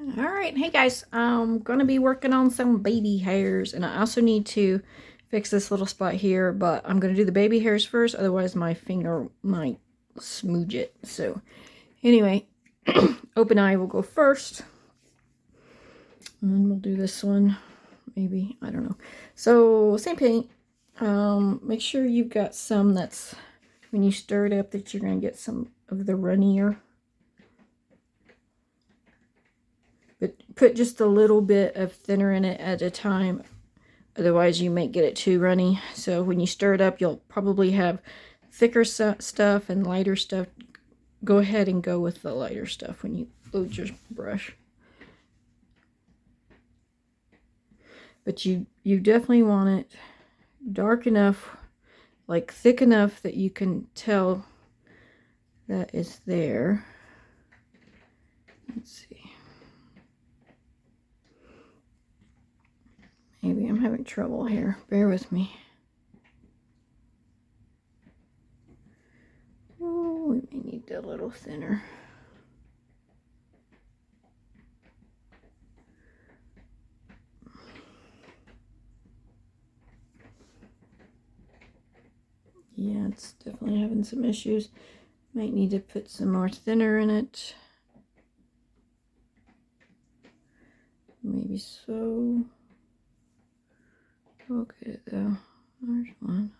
All right, hey guys, I'm gonna be working on some baby hairs, and I also need to fix this little spot here, but I'm gonna do the baby hairs first, otherwise my finger might smooch it. So anyway, open eye will go first, and then we'll do this one, maybe, I don't know. So same paint, make sure you've got some that's, when you stir it up, that you're gonna get some of the runnier. But put just a little bit of thinner in it at a time. Otherwise, you might get it too runny. So when you stir it up, you'll probably have thicker stuff and lighter stuff. Go ahead and go with the lighter stuff when you load your brush. But you definitely want it dark enough, like thick enough that you can tell that it's there. Let's see. Maybe I'm having trouble here. Bear with me. Oh, we may need a little thinner. Yeah, it's definitely having some issues. Might need to put some more thinner in it. Maybe so. Look at it though. There's one.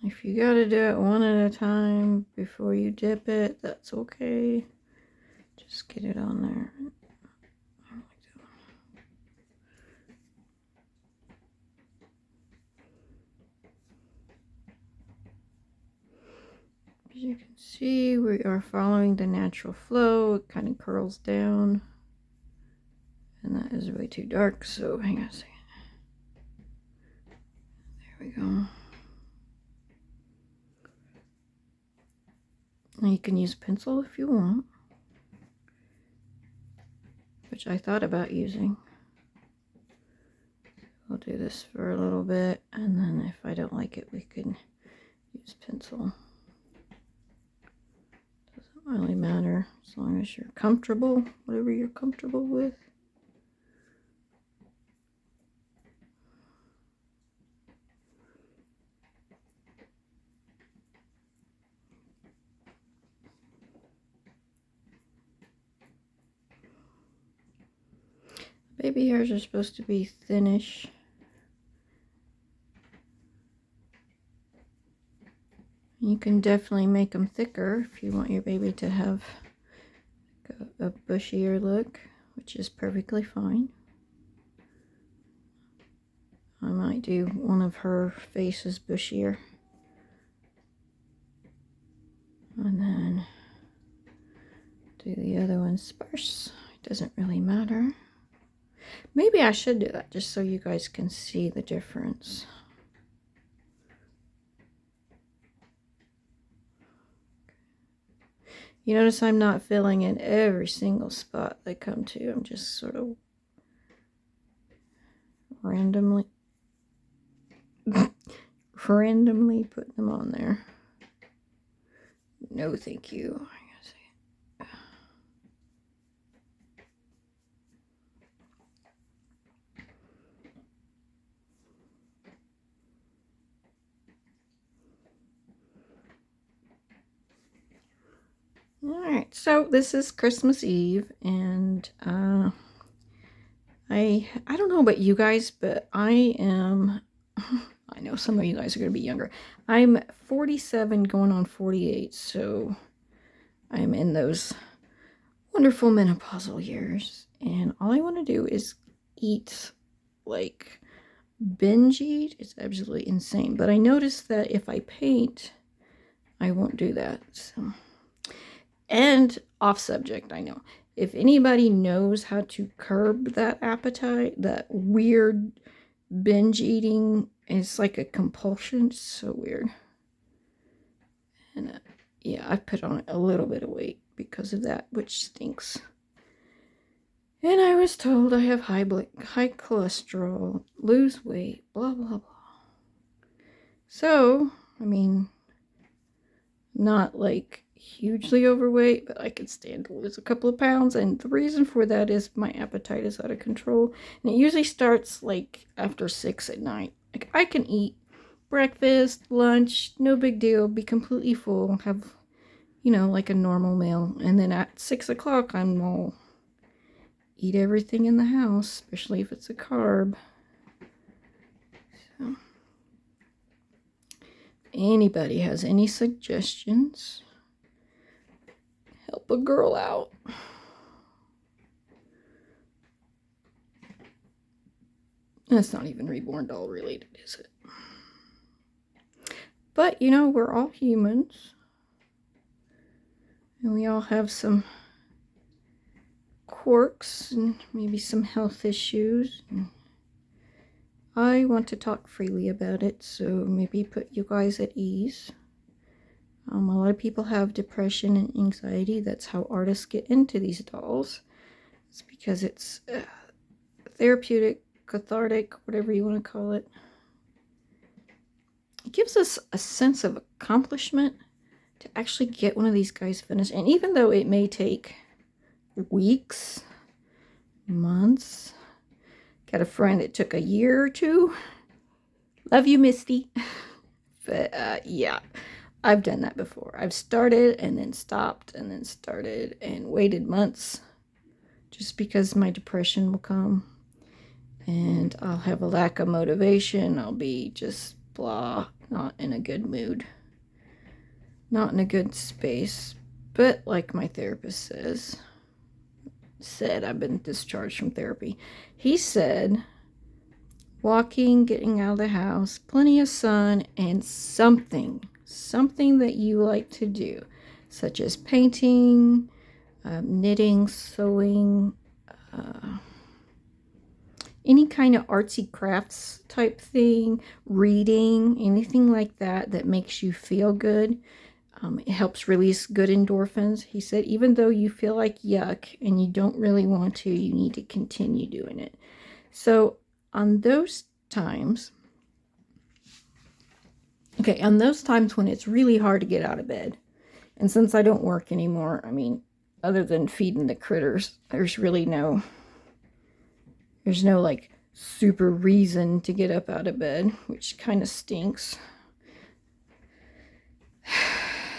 If you gotta do it one at a time before you dip it, that's okay. Just get it on there. As you can see, we are following the natural flow. It kind of curls down. And that is way too dark, so hang on a second. There we go. Now you can use a pencil if you want, which I thought about using. I'll do this for a little bit, and then if I don't like it, we can use pencil. Doesn't really matter as long as you're comfortable, whatever you're comfortable with. Baby hairs are supposed to be thinnish. You can definitely make them thicker if you want your baby to have a bushier look, which is perfectly fine. I might do one of her faces bushier. And then do the other one sparse. It doesn't really matter. Maybe I should do that just so you guys can see the difference. You notice I'm not filling in every single spot they come to. I'm just sort of randomly putting them on there. No, thank you. Alright, so this is Christmas Eve, and I don't know about you guys, but I am, I know some of you guys are going to be younger. I'm 47 going on 48, so I'm in those wonderful menopausal years, and all I want to do is eat, like, binge eat. It's absolutely insane, but I noticed that if I paint, I won't do that, so... And off subject, I know. If anybody knows how to curb that appetite, that weird binge eating, it's like a compulsion. It's so weird. And yeah, I've put on a little bit of weight because of that, which stinks. And I was told I have high cholesterol, lose weight, blah, blah, blah. So, I mean, not like hugely overweight, but I could stand to lose a couple of pounds. And the reason for that is my appetite is out of control. And it usually starts like after 6 at night. Like I can eat breakfast, lunch, no big deal, be completely full, have, you know, like a normal meal. And then at 6 o'clock, I'm all eat everything in the house, especially if it's a carb. So, if anybody has any suggestions, help a girl out. That's not even Reborn Doll related, is it? But, you know, we're all humans. And we all have some quirks and maybe some health issues. And I want to talk freely about it, so maybe put you guys at ease. A lot of people have depression and anxiety. That's how artists get into these dolls. It's because it's therapeutic, cathartic, whatever you want to call it. It gives us a sense of accomplishment to actually get one of these guys finished. And even though it may take weeks, months, got a friend it took a year or two. Love you, Misty. But yeah, I've done that before. I've started and then stopped and then started and waited months just because my depression will come and I'll have a lack of motivation. I'll be just blah, not in a good mood, not in a good space. But like my therapist said, I've been discharged from therapy. He said, walking, getting out of the house, plenty of sun, and something that you like to do, such as painting, knitting, sewing, any kind of artsy crafts type thing, reading, anything like that that makes you feel good. It helps release good endorphins. He said, even though you feel like yuck and you don't really want to, you need to continue doing it. So on those times when it's really hard to get out of bed, and since I don't work anymore, I mean, other than feeding the critters, there's no like super reason to get up out of bed, which kind of stinks.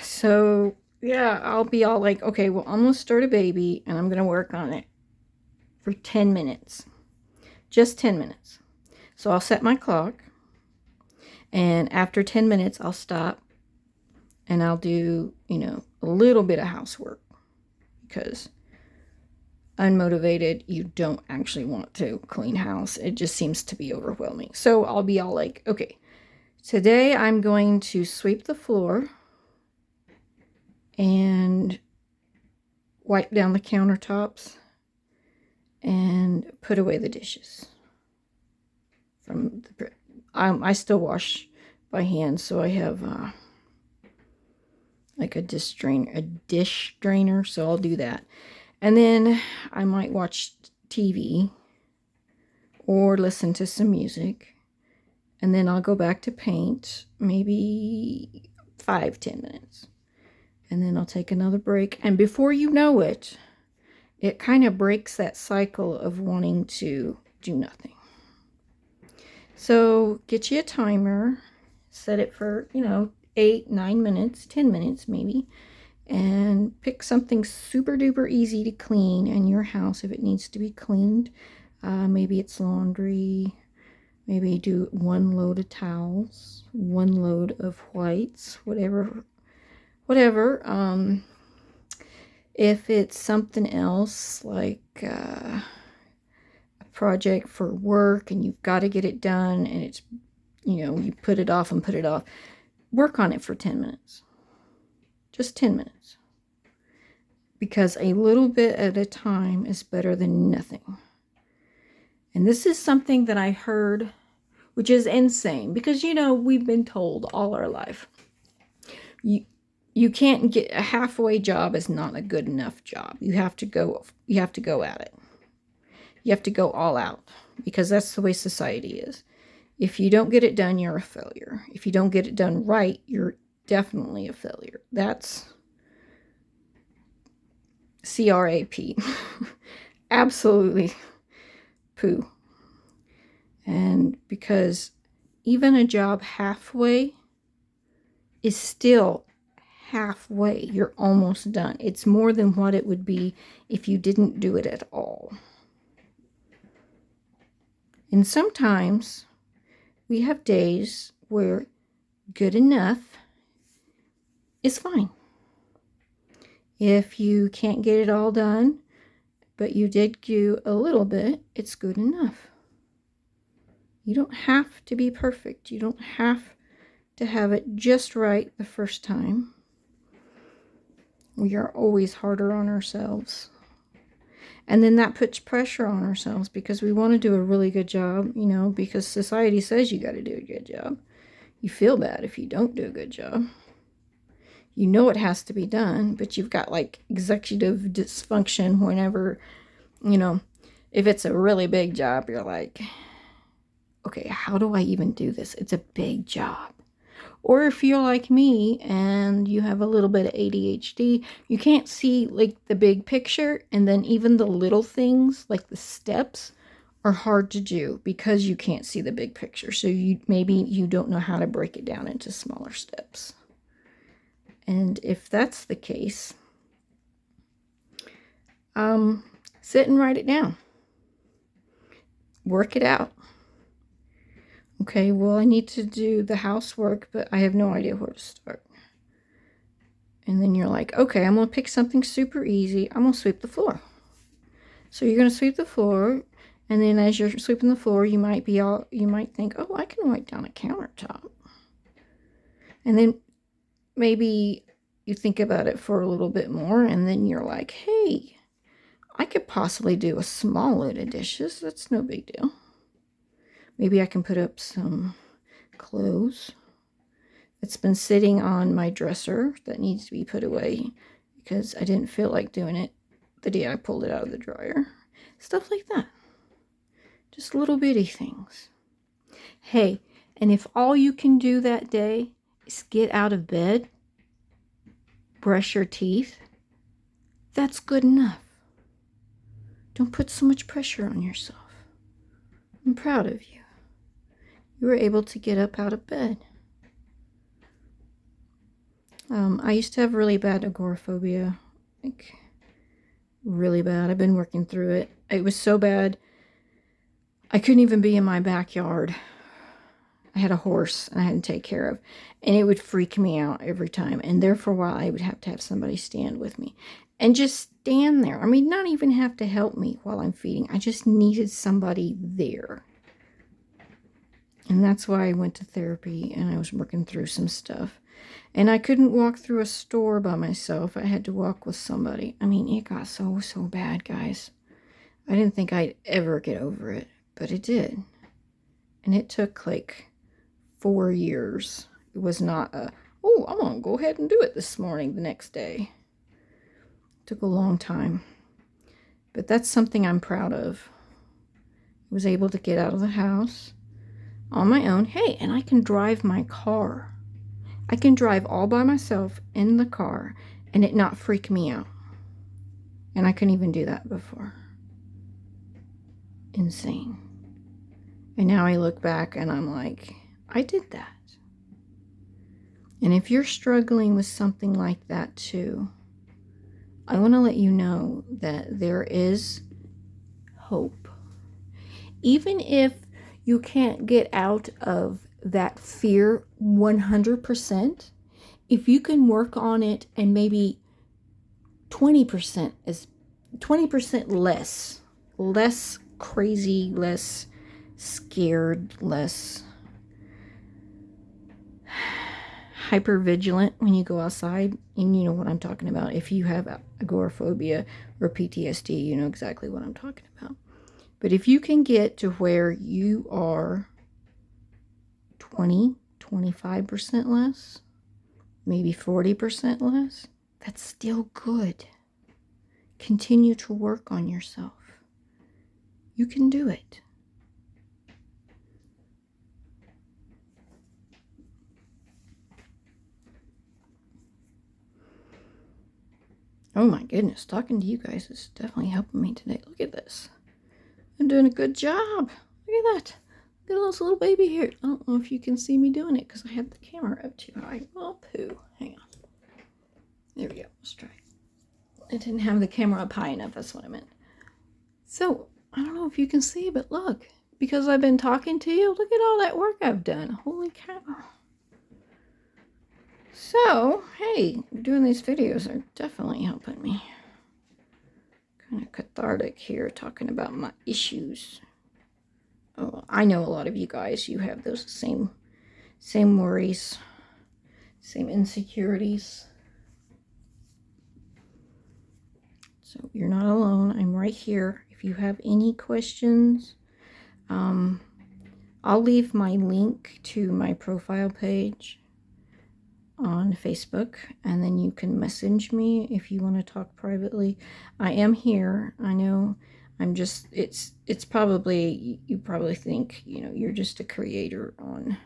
So yeah, I'll be all like, okay, well, I'm gonna start a baby and I'm gonna work on it for 10 minutes, just 10 minutes. So I'll set my clock, and after 10 minutes I'll stop and I'll do, you know, a little bit of housework, because unmotivated, you don't actually want to clean house. It just seems to be overwhelming. So I'll be all like, okay, today I'm going to sweep the floor and wipe down the countertops and put away the dishes. I still wash by hand, so I have like a dish drainer, so I'll do that. And then I might watch TV or listen to some music, and then I'll go back to paint, maybe 5-10 minutes. And then I'll take another break. And before you know it, it kind of breaks that cycle of wanting to do nothing. So get you a timer, set it for, 8, 9 minutes, 10 minutes maybe, and pick something super duper easy to clean in your house if it needs to be cleaned. Maybe it's laundry. Maybe do 1 load of towels, 1 load of whites, whatever. If it's something else like a project for work and you've got to get it done, and it's, you put it off, work on it for 10 minutes. Just 10 minutes. Because a little bit at a time is better than nothing. And this is something that I heard, which is insane, because, we've been told all our life, you can't get a halfway job is not a good enough job. You have to go at it. You have to go all out, because that's the way society is. If you don't get it done, you're a failure. If you don't get it done right, you're definitely a failure. That's C-R-A-P. Absolutely poo. And because even a job halfway is still halfway. You're almost done. It's more than what it would be if you didn't do it at all. And sometimes we have days where good enough is fine. If you can't get it all done, but you did do a little bit, it's good enough. You don't have to be perfect. You don't have to have it just right the first time. We are always harder on ourselves. And then that puts pressure on ourselves because we want to do a really good job, you know, because society says you got to do a good job. You feel bad if you don't do a good job. You know it has to be done, but you've got like executive dysfunction whenever, you know, if it's a really big job, you're like, okay, how do I even do this? It's a big job. Or if you're like me and you have a little bit of ADHD, you can't see like the big picture, and then even the little things like the steps are hard to do because you can't see the big picture. So maybe you don't know how to break it down into smaller steps. And if that's the case, sit and write it down. Work it out. Okay, well, I need to do the housework, but I have no idea where to start. And then you're like, okay, I'm going to pick something super easy. I'm going to sweep the floor. So you're going to sweep the floor, and then as you're sweeping the floor, you might think, oh, I can wipe down a countertop. And then maybe you think about it for a little bit more, and then you're like, hey, I could possibly do a small load of dishes. That's no big deal. Maybe I can put up some clothes that's been sitting on my dresser that needs to be put away because I didn't feel like doing it the day I pulled it out of the dryer. Stuff like that. Just little bitty things. Hey, and if all you can do that day is get out of bed, brush your teeth, that's good enough. Don't put so much pressure on yourself. I'm proud of you. You were able to get up out of bed. I used to have really bad agoraphobia, like really bad. I've been working through it. It was so bad, I couldn't even be in my backyard. I had a horse and I had to take care of, and it would freak me out every time. And there for a while, I would have to have somebody stand with me and just stand there. I mean, not even have to help me while I'm feeding. I just needed somebody there. And that's why I went to therapy and I was working through some stuff. And I couldn't walk through a store by myself. I had to walk with somebody. I mean, it got so bad, guys. I didn't think I'd ever get over it, but it did. And it took like 4 years. It was not oh, I'm going to go ahead and do it this morning the next day. It took a long time. But that's something I'm proud of. I was able to get out of the house on my own. Hey, and I can drive my car. I can drive all by myself in the car and it not freak me out. And I couldn't even do that before. Insane. And now I look back and I'm like, I did that. And if you're struggling with something like that too, I want to let you know that there is hope. Even if you can't get out of that fear 100%, if you can work on it and maybe 20% less crazy, less scared, less hyper vigilant when you go outside, and you know what I'm talking about. If you have agoraphobia or PTSD, you know exactly what I'm talking about. But if you can get to where you are 25% less, maybe 40% less, that's still good. Continue to work on yourself. You can do it. Oh my goodness, talking to you guys is definitely helping me today. Look at this. I'm doing a good job. Look at that. Look at those little baby hairs. I don't know if you can see me doing it because I have the camera up too high. Oh, poo. Hang on. There we go. Let's try. I didn't have the camera up high enough. That's what I meant. So, I don't know if you can see, but look. Because I've been talking to you, look at all that work I've done. Holy cow. So, hey, doing these videos are definitely helping me. Kind of cathartic here, talking about my issues. Oh, I know a lot of you guys, you have those same worries, same insecurities. So you're not alone. I'm right here. If you have any questions, I'll leave my link to my profile page on Facebook, and then you can message me if you want to talk privately. I am here. I know I'm just, it's probably, you probably think, you know, you're just a creator on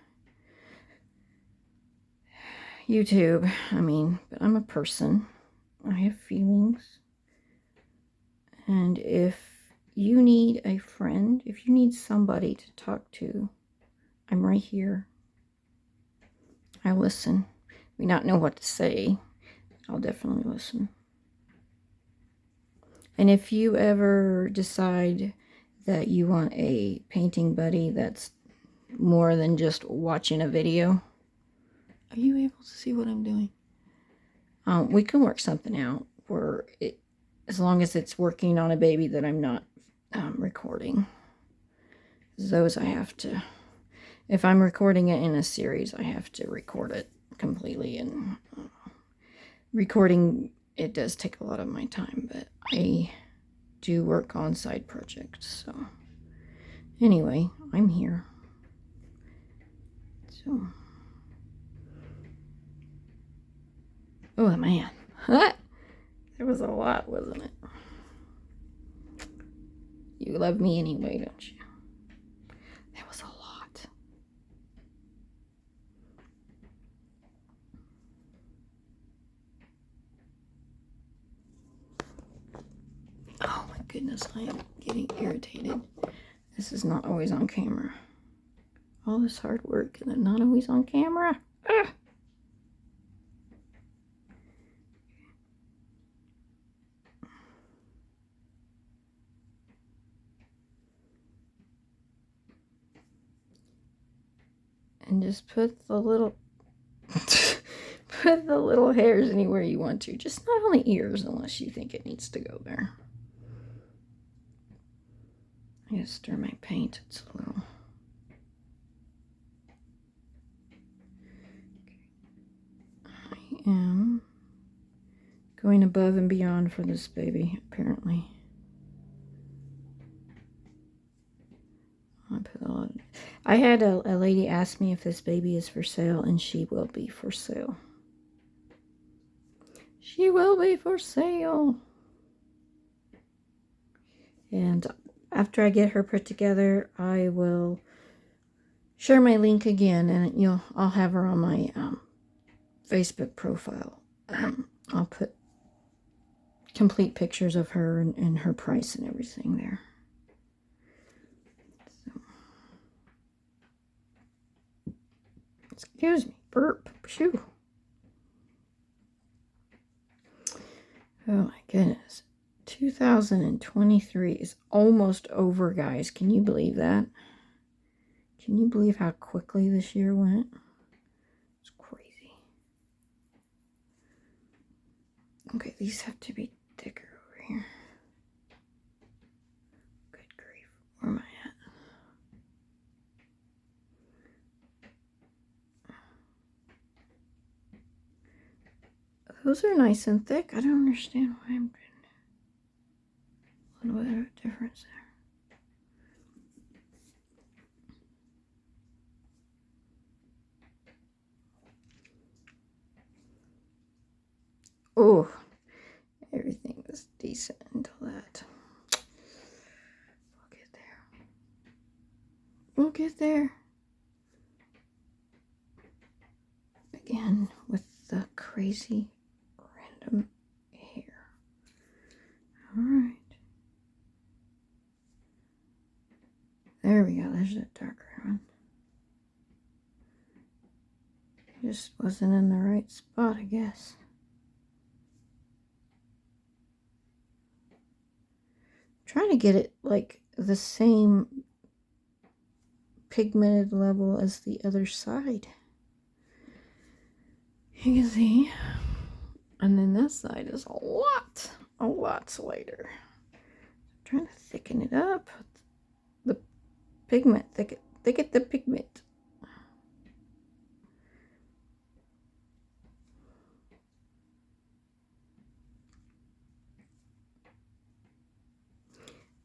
YouTube. I mean, but I'm a person. I have feelings. And if you need a friend, if you need somebody to talk to, I'm right here. I listen. May not know what to say. I'll definitely listen. And if you ever decide that you want a painting buddy that's more than just watching a video, are you able to see what I'm doing? We can work something out where it, as long as it's working on a baby that I'm not recording. Those I have to, if I'm recording it in a series, I have to record it completely, and recording, it does take a lot of my time, but I do work on side projects. So anyway, I'm here. So, oh man, there was a lot, wasn't it? You love me anyway, don't you? There was a lot. Oh my goodness, I am getting irritated. This is not always on camera. All this hard work and then not always on camera. Ugh. And just put the little put the little hairs anywhere you want to. Just not on the ears unless you think it needs to go there. I gotta stir my paint. It's a little. I am going above and beyond for this baby, apparently. I had a lady ask me if this baby is for sale, and she will be for sale. She will be for sale. And after I get her put together, I will share my link again, and I'll have her on my Facebook profile. I'll put complete pictures of her and her price and everything there. Excuse me, burp, shoo. Oh my goodness. 2023 is almost over, guys. Can you believe that? Can you believe how quickly this year went? It's crazy. Okay, these have to be thicker over here. Good grief. Where am I at? Those are nice and thick. I don't understand why I'm getting a little bit of a difference there. Oh, everything was decent until that. We'll get there. We'll get there. Again, with the crazy random hair. There we go. There's that darker one. Just wasn't in the right spot, I guess. Trying to get it like the same pigmented level as the other side. You can see. And then this side is a lot lighter. I'm trying to thicken it up. The pigment, thicken the pigment.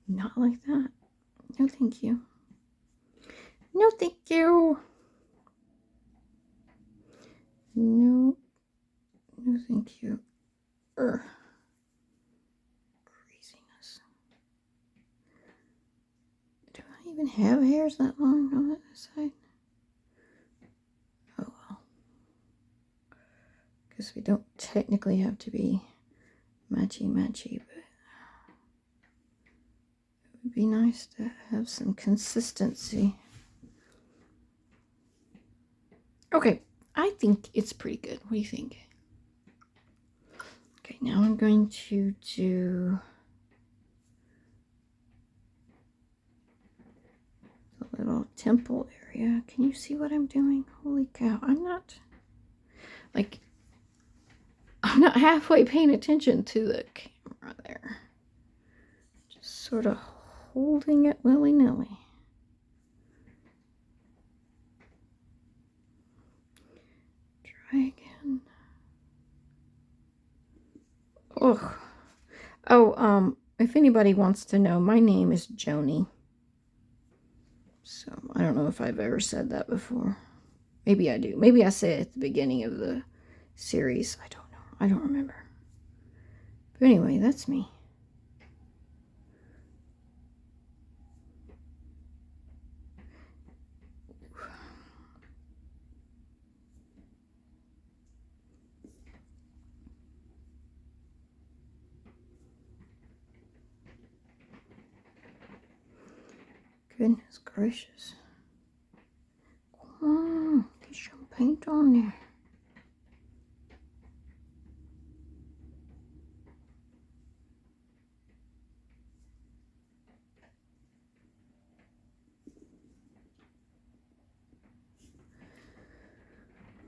Not like that. No, thank you. No, thank you. No, no, thank you. Craziness. Do I even have hairs that long on that side? Oh well. Because we don't technically have to be matchy-matchy, but it would be nice to have some consistency. Okay, I think it's pretty good. What do you think? Okay, now I'm going to do the little temple area. Can you see what I'm doing? Holy cow, I'm not halfway paying attention to the camera there. Just sort of holding it willy-nilly. Try again. Oh, if anybody wants to know, my name is Joni. So I don't know if I've ever said that before. Maybe I do. Maybe I say it at the beginning of the series. I don't know. I don't remember. But anyway, that's me. Goodness gracious. Come on, get some paint on there.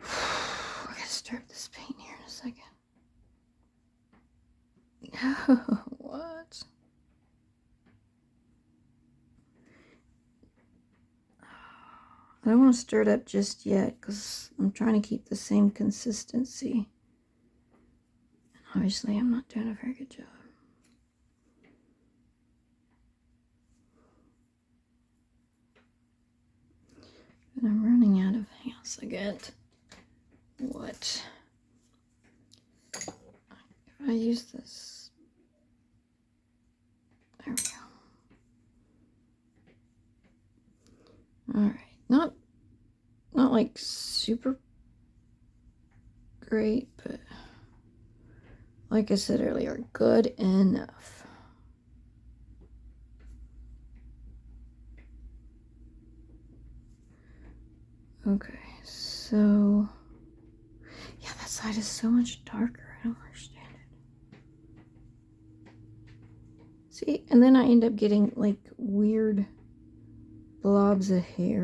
I gotta stir up this paint here in a second. No, what? I don't want to stir it up just yet because I'm trying to keep the same consistency. Obviously, I'm not doing a very good job. And I'm running out of hands again. What? If I use this. There we go. Alright. Not like super great, but like I said earlier, good enough. Okay, so yeah, that side is so much darker. I don't understand it. See, and then I end up getting like weird blobs of hair.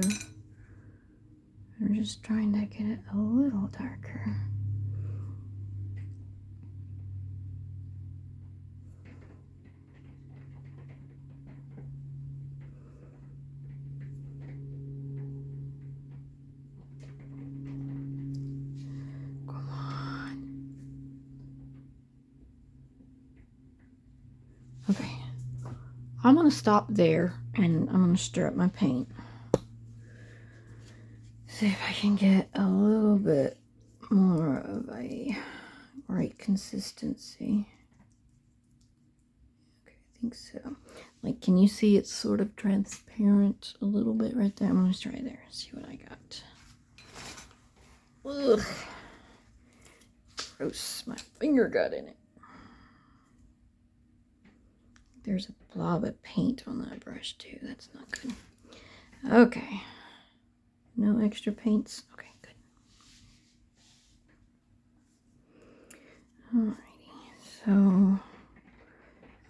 I'm just trying to get it a little darker. Come on. Okay. I'm going to stop there and I'm going to stir up my paint. See if I can get a little bit more of a right consistency. Okay, I think so. Like, can you see it's sort of transparent a little bit right there? I'm going to try there and see what I got. Ugh. Gross. My finger got in it. There's a blob of paint on that brush too. That's not good. Okay. No extra paints. Okay, good. Alrighty. So I'm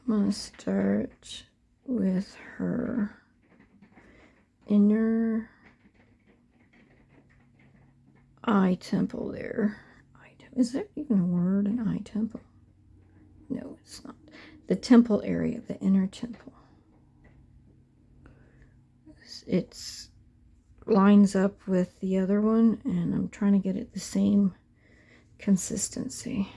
gonna start with her inner eye temple there. Is there even a word, an eye temple? No, it's not. The temple area, the inner temple. It's lines up with the other one, and I'm trying to get it the same consistency.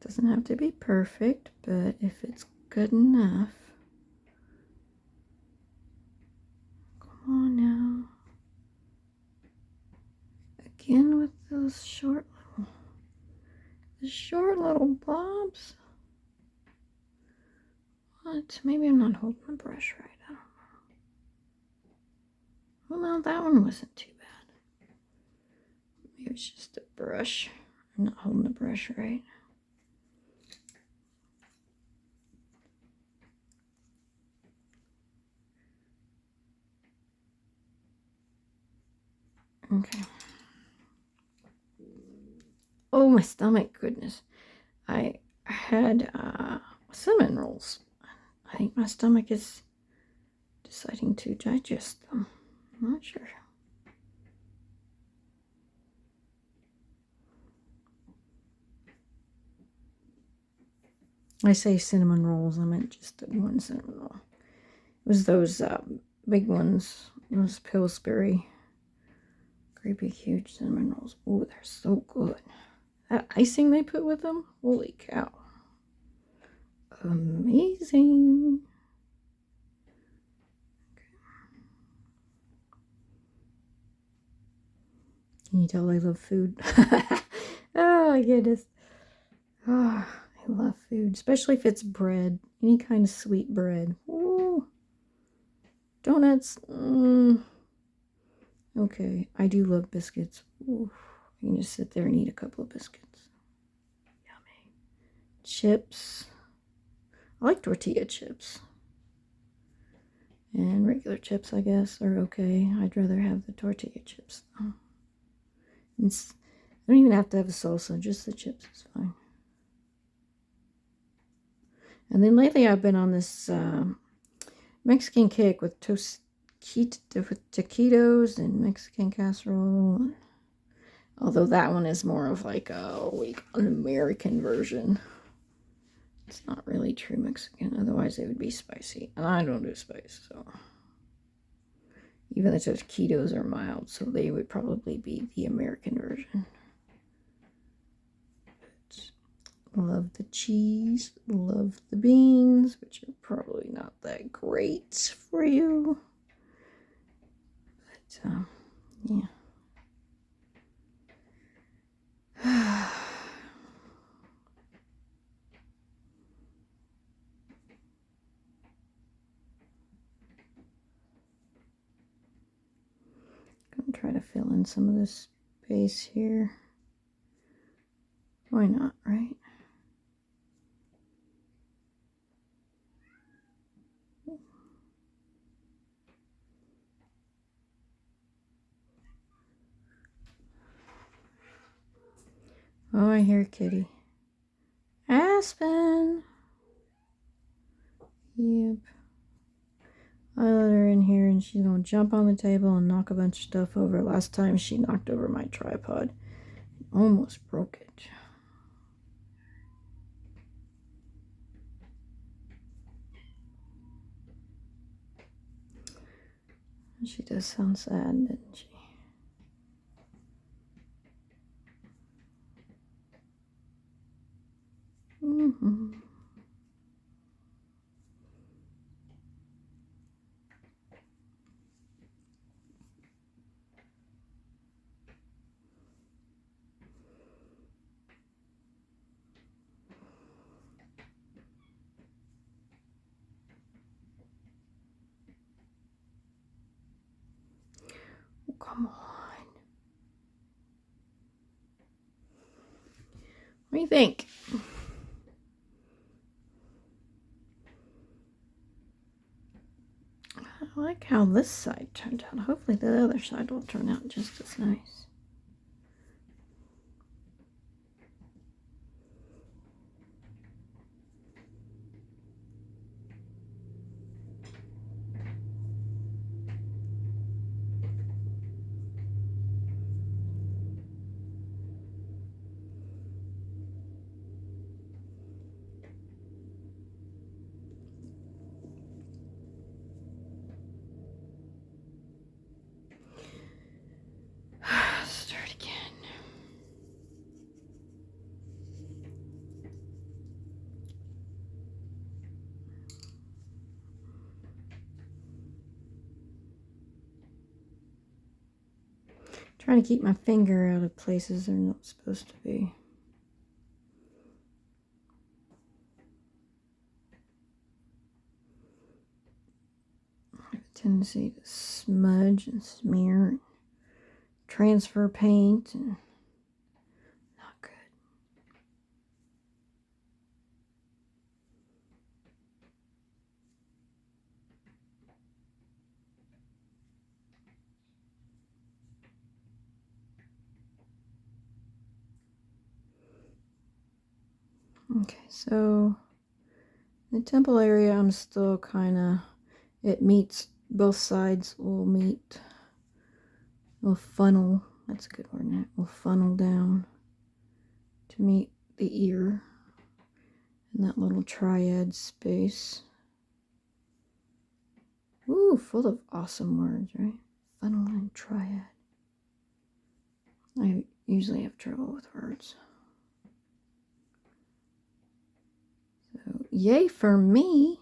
Doesn't have to be perfect, but if it's good enough. Come on now. Again with those short little blobs. What? Maybe I'm not holding the brush right. I don't know. Well, no, that one wasn't too bad. Maybe it's just a brush. I'm not holding the brush right. Okay. Oh, my stomach, goodness. I had cinnamon rolls. I think my stomach is deciding to digest them. I'm not sure. I say cinnamon rolls, I meant just one cinnamon roll. It was those big ones, those Pillsbury, great big huge cinnamon rolls. Oh, they're so good. That icing they put with them, holy cow. Amazing. Can you tell I love food? Oh my goodness. Oh, I love food, especially if it's bread, any kind of sweet bread. Ooh. Donuts. Okay, I do love biscuits. Ooh, I can just sit there and eat a couple of biscuits. Yummy. Chips. I like tortilla chips. And regular chips, I guess, are okay. I'd rather have the tortilla chips, though. I don't even have to have the salsa, just the chips is fine. And then lately I've been on this Mexican kick with taquitos and Mexican casserole. Although that one is more of like an American version. It's not really true Mexican, otherwise it would be spicy. And I don't do spice, so. Even the taquitos are mild, so they would probably be the American version. But love the cheese, love the beans, which are probably not that great for you. But, yeah. Gonna try to fill in some of this space here. Why not, right? Oh, I hear Kitty. Aspen! Yep. I let her in here and she's gonna jump on the table and knock a bunch of stuff over. Last time she knocked over my tripod. Almost broke it. She does sound sad, doesn't she? Mm-hmm. Oh, come on. What do you think? I like how this side turned out. Hopefully the other side will turn out just as nice. Start again. Trying to keep my finger out of places they're not supposed to be. I have a tendency to smudge and smear and transfer paint, and not good. Okay, so the temple area, I'm still kind of, it meets, both sides will meet, will funnel, that's a good word, it will funnel down to meet the ear in that little triad space. Ooh, full of awesome words, right? Funnel and triad. I usually have trouble with words. So, yay for me.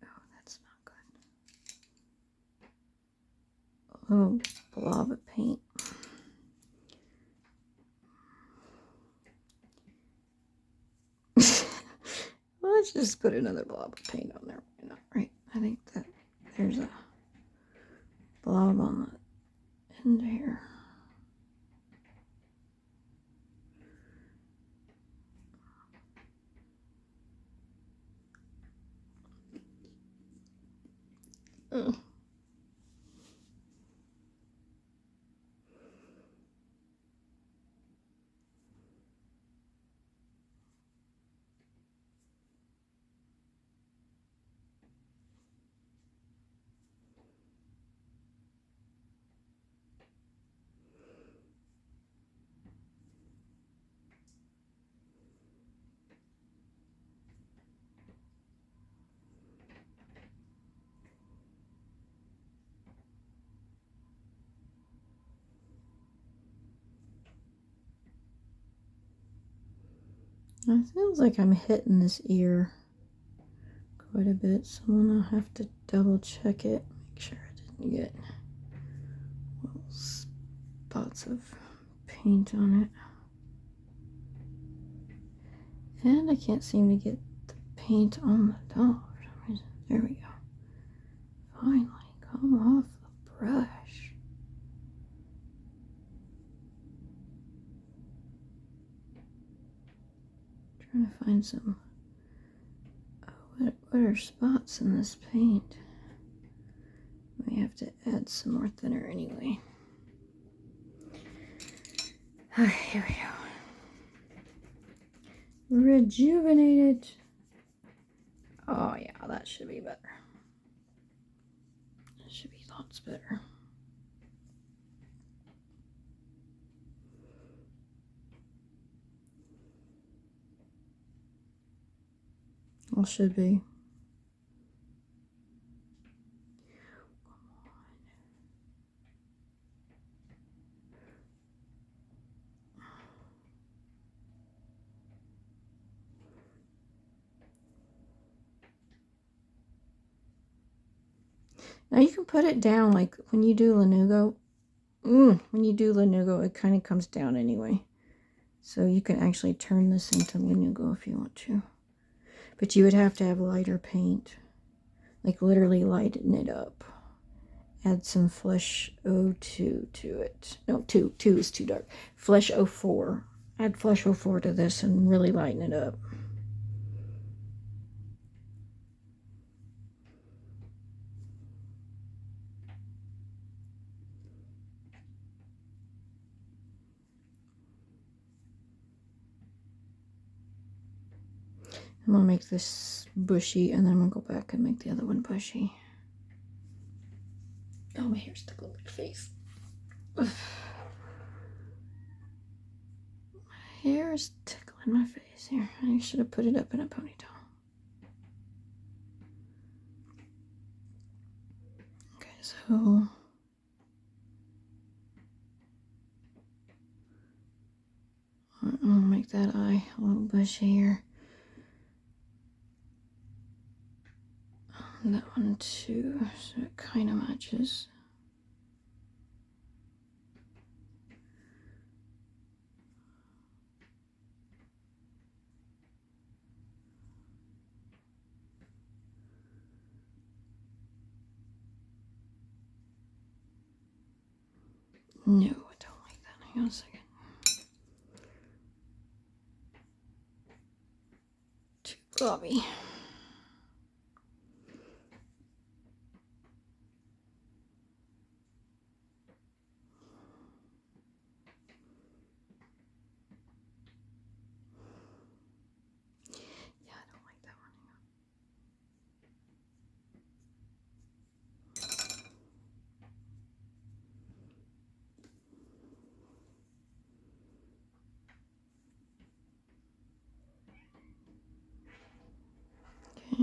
Oh, that's not good. A little blob of paint. Let's just put another blob of paint on there. Why not, right? I think that there's a blob on the end here. Ugh. It feels like I'm hitting this ear quite a bit, so I'm gonna have to double check it, make sure I didn't get little spots of paint on it. And I can't seem to get the paint on the doll for some reason. There we go. Finally, come off the brush. Trying to find some. Oh, what are spots in this paint? We have to add some more thinner anyway. Okay, here we go. Rejuvenated. Oh yeah, that should be better. That should be lots better. Well, should be. Now you can put it down like when you do Lanugo. When you do Lanugo, it kind of comes down anyway. So you can actually turn this into Lanugo if you want to. But you would have to have lighter paint. Like literally lighten it up. Add some Flesh 02 to it. No, 2 is too dark. Flesh 04 add Flush 04 to this and really lighten it up. I'm going to make this bushy, and then I'm going to go back and make the other one bushy. Oh, my hair's tickling my face. Ugh. My hair is tickling my face here. I should have put it up in a ponytail. Okay, so... I'll make that eye a little bushier. And that one too, so it kind of matches. No, I don't like that. Hang on a second. Too blobby. Okay.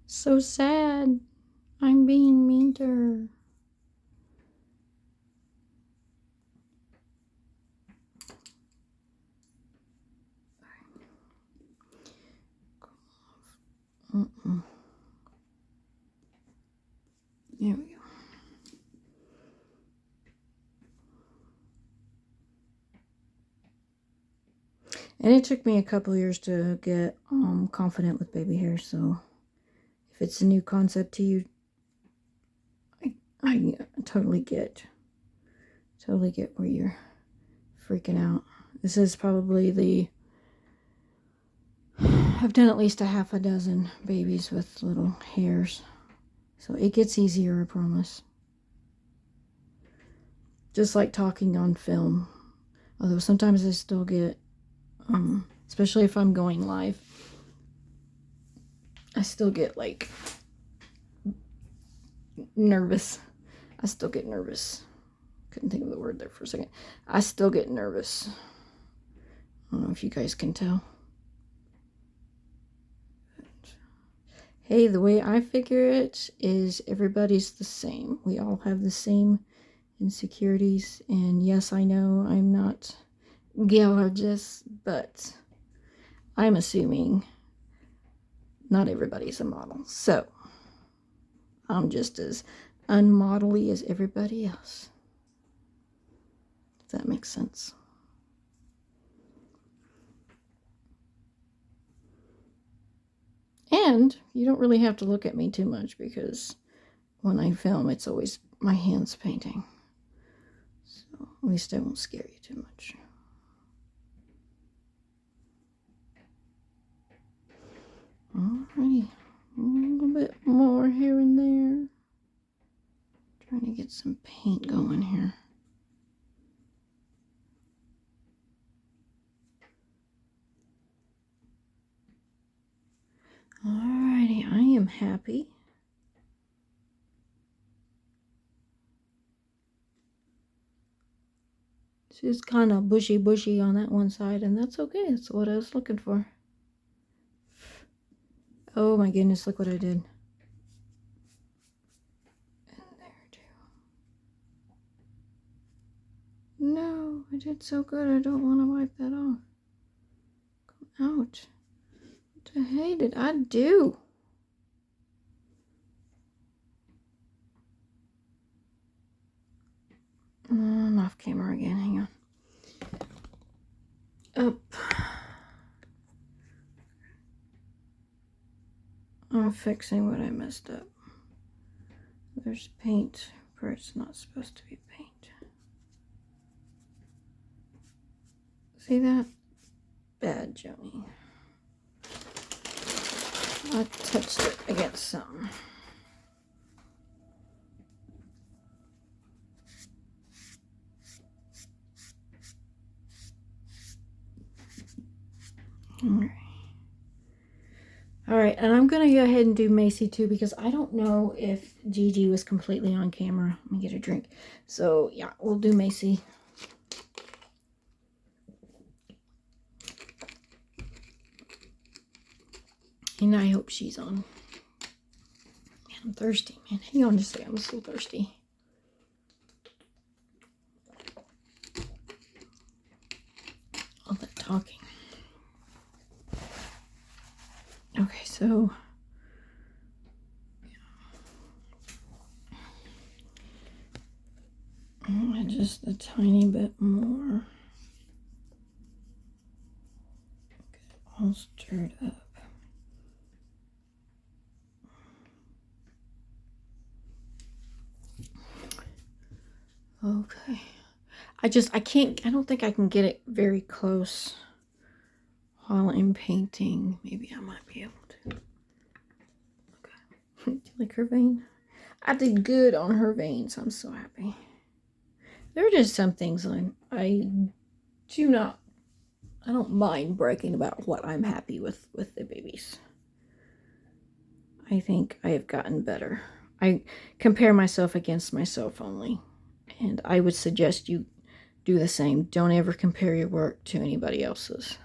So sad. I'm being mean to her. There we go. And it took me a couple years to get confident with baby hair, so if it's a new concept to you, I totally get where you're freaking out. This is probably I've done at least a half a dozen babies with little hairs, so it gets easier, I promise. Just like talking on film, although sometimes I still get, especially if I'm going live, I still get like nervous. I still get nervous. Couldn't think of the word there for a second. I still get nervous. I don't know if you guys can tell. But, hey, the way I figure it is everybody's the same. We all have the same insecurities. And yes, I know I'm not gorgeous, but I'm assuming not everybody's a model. So I'm just as unmodelly as everybody else. If that makes sense. And you don't really have to look at me too much, because when I film, it's always my hands painting. So at least I won't scare you too much. Alrighty, a little bit more here and there. Trying to get some paint going here. Alrighty, I am happy. She's kind of bushy on that one side, and that's okay. That's what I was looking for. Oh my goodness, look what I did. And there too. No, I did so good. I don't want to wipe that off. Come out. What the hey did I do? I'm off camera again. Hang on. Up. I'm fixing what I messed up. There's paint where it's not supposed to be paint. See that? Bad, Joni. I touched it against something. All right, and I'm going to go ahead and do Macy too because I don't know if Gigi was completely on camera. Let me get a drink. So, yeah, we'll do Macy. And I hope she's on. Man, I'm thirsty, man. Hang on just a second. I'm so thirsty. All that talking. Okay, so just a tiny bit more. Get it all stirred up. Okay. I don't think I can get it very close while I'm painting. Maybe I might be able to. Okay. Do you like her vein? I did good on her veins. I'm so happy. There are just some things I don't mind bragging about what I'm happy with the babies. I think I have gotten better. I compare myself against myself only. And I would suggest you do the same. Don't ever compare your work to anybody else's.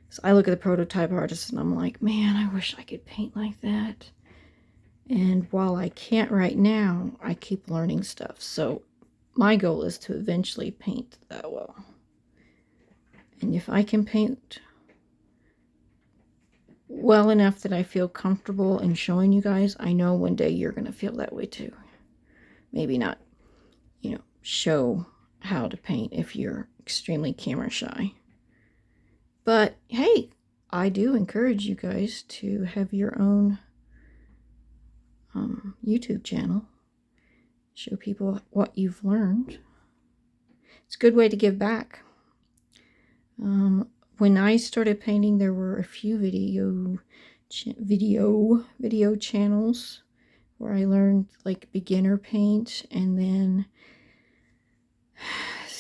So I look at the prototype artist and I'm like, man, I wish I could paint like that. And while I can't right now, I keep learning stuff. So my goal is to eventually paint that well. And if I can paint well enough that I feel comfortable in showing you guys, I know one day you're going to feel that way too. Maybe not, show how to paint if you're extremely camera shy. But hey, I do encourage you guys to have your own YouTube channel. Show people what you've learned. It's a good way to give back. When I started painting, there were a few video channels where I learned like beginner paint, and then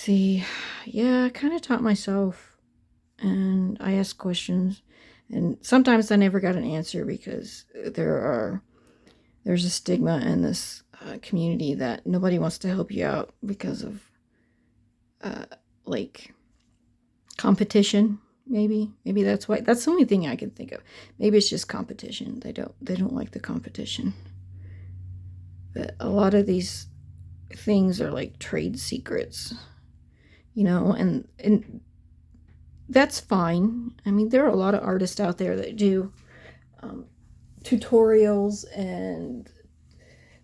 I kind of taught myself, and I asked questions, and sometimes I never got an answer because there's a stigma in this community that nobody wants to help you out because of like competition. Maybe that's why. That's the only thing I can think of. Maybe it's just competition. They don't like the competition. But a lot of these things are like trade secrets, and that's fine. I mean, there are a lot of artists out there that do tutorials and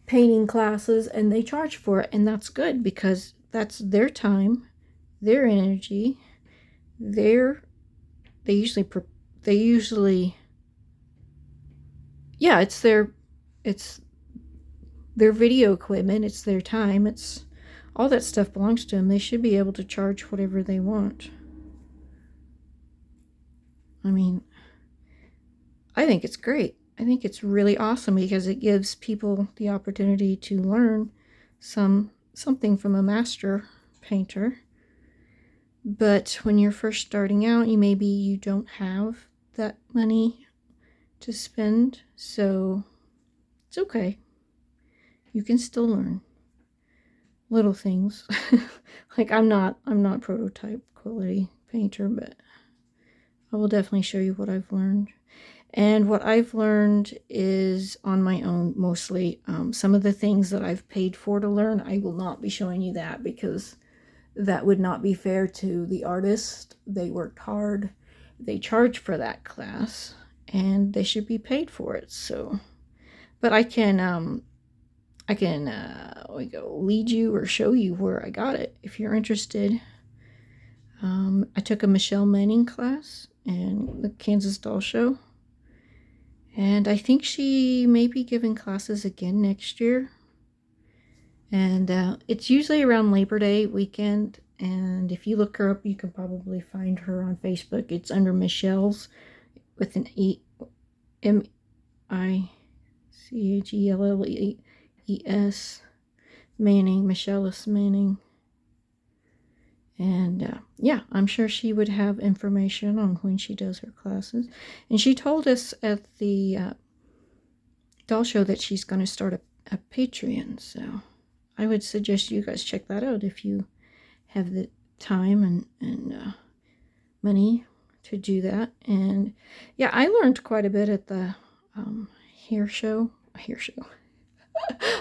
painting classes, and they charge for it, and that's good because that's their time, their energy, they usually it's their video equipment, it's their time, it's all that stuff belongs to them. They should be able to charge whatever they want. I mean, I think it's great. I think it's really awesome because it gives people the opportunity to learn something from a master painter. But when you're first starting out, you don't have that money to spend, so it's okay. You can still learn little things. Like I'm not prototype quality painter, but I will definitely show you what I've learned. And what I've learned is on my own mostly. Some of the things that I've paid for to learn, I will not be showing you that because that would not be fair to the artist. They worked hard. They charged for that class and they should be paid for it. So, but I can lead you or show you where I got it if you're interested. I took a Michelle Manning class in the Kansas Doll Show, And I think she may be giving classes again next year. And it's usually around Labor Day weekend. And if you look her up, you can probably find her on Facebook. it's under Michelle's with an Michelles Manning, Michelles Manning. And yeah, I'm sure she would have information on when she does her classes. And she told us at the doll show that she's going to start a Patreon. So I would suggest you guys check that out if you have the time and money to do that. And yeah, I learned quite a bit at the hair show.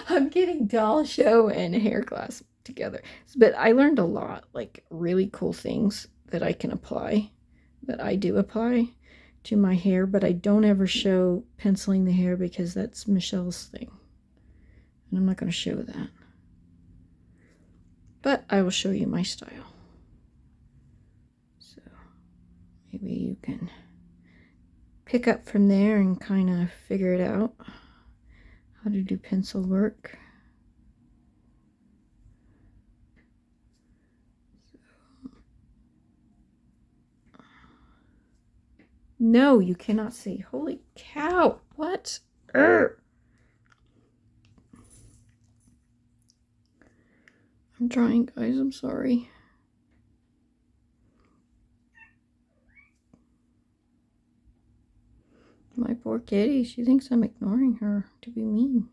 I'm getting doll show and hair class together. But I learned a lot, like really cool things that I can apply, that I do apply to my hair, but I don't ever show penciling the hair because that's Michelle's thing. And I'm not going to show that. But I will show you my style. So maybe you can pick up from there and kind of figure it out, how to do pencil work. No, you cannot see. Holy cow. What? I'm trying, guys. I'm sorry. My poor kitty. She thinks I'm ignoring her to be mean.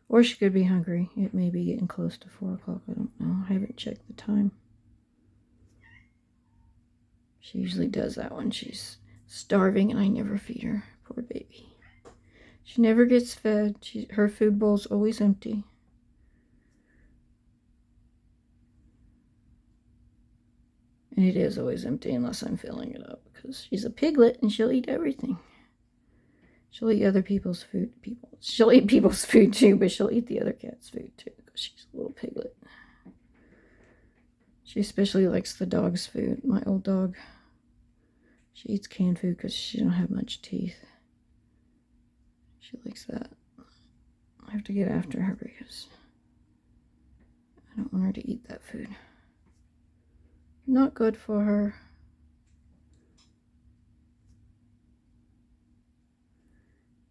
Or she could be hungry. It may be getting close to 4 o'clock. I don't know. I haven't checked the time. She usually does that when she's starving and I never feed her. Poor baby. She never gets fed. Her food bowl's always empty. And it is always empty unless I'm filling it up. Because she's a piglet and she'll eat everything. She'll eat other people's food. She'll eat people's food too, but she'll eat the other cat's food too. Because she's a little piglet. She especially likes the dog's food. My old dog. She eats canned food because she don't have much teeth. She likes that. I have to get after her because I don't want her to eat that food. Not good for her.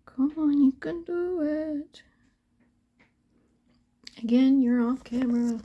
Come on, you can do it. Again, you're off camera.